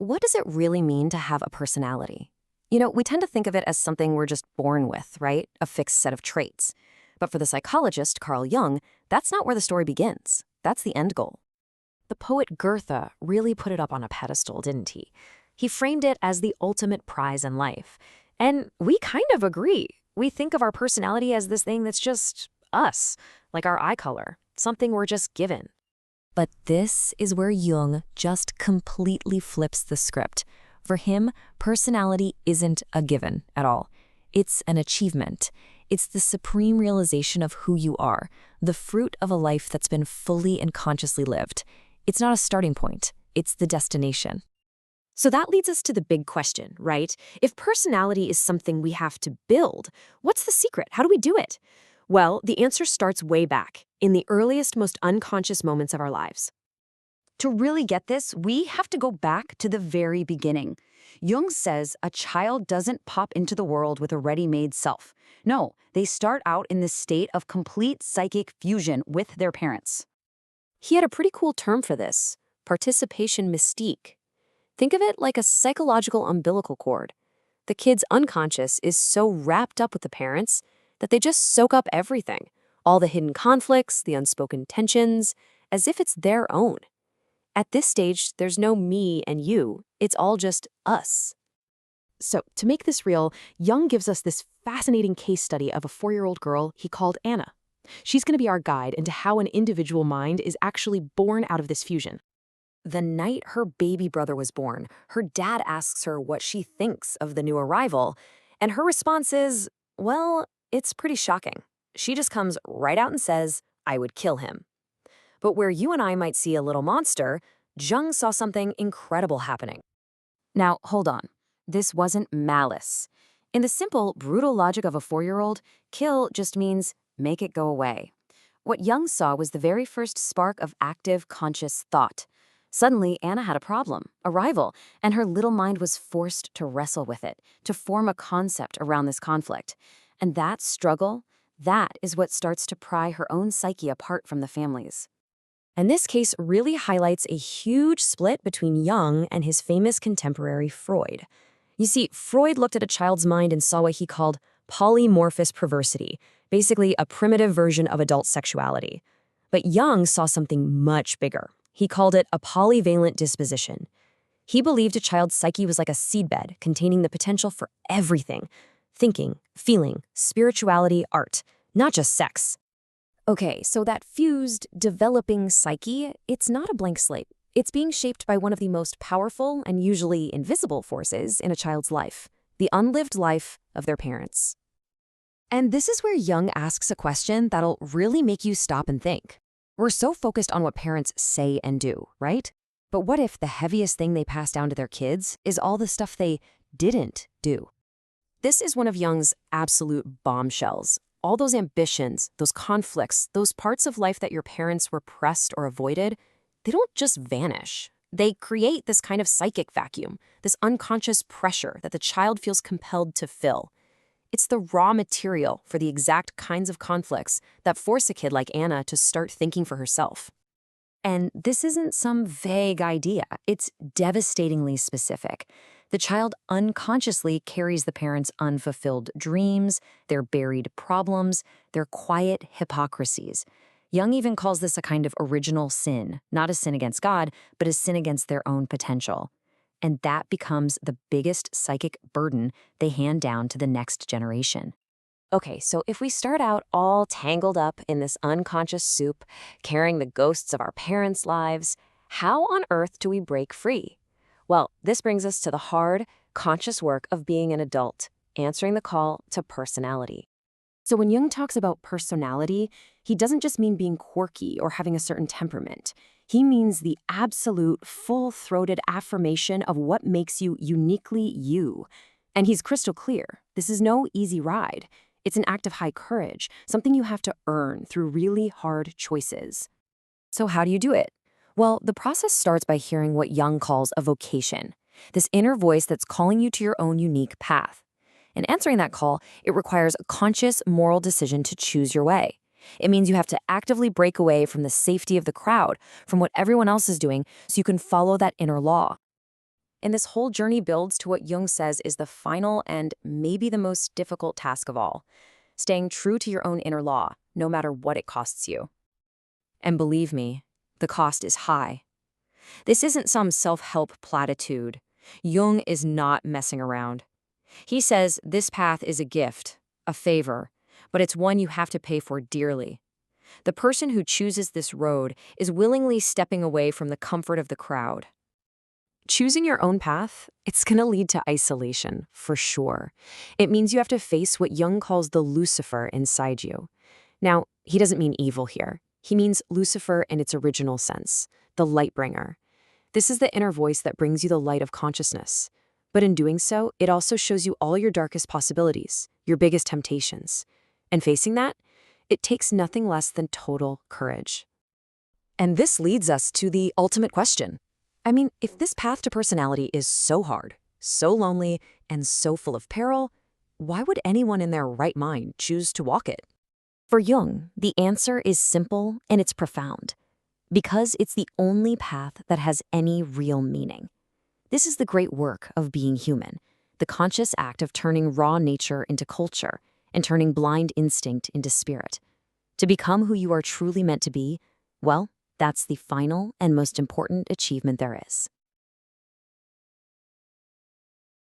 what does it really mean to have a personality? We tend to think of it as something we're just born with, right? A fixed set of traits. But for the psychologist Carl Jung, that's not where the story begins. That's the end goal. The poet Goethe really put it up on a pedestal, didn't he? He framed it as the ultimate prize in life. And we kind of agree. We think of our personality as this thing that's just us, like our eye color, something we're just given. But this is where Jung just completely flips the script. For him, personality isn't a given at all. It's an achievement. It's the supreme realization of who you are, the fruit of a life that's been fully and consciously lived. It's not a starting point. It's the destination. So that leads us to the big question, right? If personality is something we have to build, what's the secret? How do we do it? Well, the answer starts way back, in the earliest, most unconscious moments of our lives. To really get this, we have to go back to the very beginning. Jung says a child doesn't pop into the world with a ready-made self. No, they start out in this state of complete psychic fusion with their parents. He had a pretty cool term for this, participation mystique. Think of it like a psychological umbilical cord. The kid's unconscious is so wrapped up with the parents that they just soak up everything, all the hidden conflicts, the unspoken tensions, as if it's their own. At this stage, there's no me and you, it's all just us. So, to make this real, Jung gives us this fascinating case study of a 4-year-old girl he called Anna. She's going to be our guide into how an individual mind is actually born out of this fusion. The night her baby brother was born, her dad asks her what she thinks of the new arrival, and her response is, well, it's pretty shocking. She just comes right out and says, I would kill him. But where you and I might see a little monster, Jung saw something incredible happening. Now, hold on. This wasn't malice. In the simple, brutal logic of a 4-year-old, kill just means make it go away. What Jung saw was the very first spark of active, conscious thought. Suddenly, Anna had a problem, a rival, and her little mind was forced to wrestle with it, to form a concept around this conflict. And that struggle, that is what starts to pry her own psyche apart from the family's. And this case really highlights a huge split between Jung and his famous contemporary Freud. You see, Freud looked at a child's mind and saw what he called polymorphous perversity, basically a primitive version of adult sexuality. But Jung saw something much bigger. He called it a polyvalent disposition. He believed a child's psyche was like a seedbed containing the potential for everything: thinking, feeling, spirituality, art, not just sex. Okay, so that fused, developing psyche, it's not a blank slate. It's being shaped by one of the most powerful and usually invisible forces in a child's life, the unlived life of their parents. And this is where Jung asks a question that'll really make you stop and think. We're so focused on what parents say and do, right? But what if the heaviest thing they pass down to their kids is all the stuff they didn't do? This is one of Jung's absolute bombshells. All those ambitions, those conflicts, those parts of life that your parents repressed or avoided, they don't just vanish. They create this kind of psychic vacuum, this unconscious pressure that the child feels compelled to fill. It's the raw material for the exact kinds of conflicts that force a kid like Anna to start thinking for herself. And this isn't some vague idea. It's devastatingly specific. The child unconsciously carries the parents' unfulfilled dreams, their buried problems, their quiet hypocrisies. Jung even calls this a kind of original sin, not a sin against God, but a sin against their own potential. And that becomes the biggest psychic burden they hand down to the next generation. Okay, so if we start out all tangled up in this unconscious soup, carrying the ghosts of our parents' lives, how on earth do we break free? Well, this brings us to the hard, conscious work of being an adult, answering the call to personality. So when Jung talks about personality, he doesn't just mean being quirky or having a certain temperament. He means the absolute, full-throated affirmation of what makes you uniquely you. And he's crystal clear. This is no easy ride. It's an act of high courage, something you have to earn through really hard choices. So how do you do it? Well, the process starts by hearing what Jung calls a vocation, this inner voice that's calling you to your own unique path. In answering that call, it requires a conscious moral decision to choose your way. It means you have to actively break away from the safety of the crowd, from what everyone else is doing, so you can follow that inner law. And this whole journey builds to what Jung says is the final and maybe the most difficult task of all, staying true to your own inner law, no matter what it costs you. And believe me, the cost is high. This isn't some self-help platitude. Jung is not messing around. He says this path is a gift, a favor, but it's one you have to pay for dearly. The person who chooses this road is willingly stepping away from the comfort of the crowd. Choosing your own path, it's going to lead to isolation, for sure. It means you have to face what Jung calls the Lucifer inside you. Now, he doesn't mean evil here. He means Lucifer in its original sense, the light bringer. This is the inner voice that brings you the light of consciousness. But in doing so, it also shows you all your darkest possibilities, your biggest temptations. And facing that, it takes nothing less than total courage. And this leads us to the ultimate question. I mean, if this path to personality is so hard, so lonely, and so full of peril, why would anyone in their right mind choose to walk it? For Jung, the answer is simple and it's profound. Because it's the only path that has any real meaning. This is the great work of being human, the conscious act of turning raw nature into culture and turning blind instinct into spirit. To become who you are truly meant to be, well, that's the final and most important achievement there is.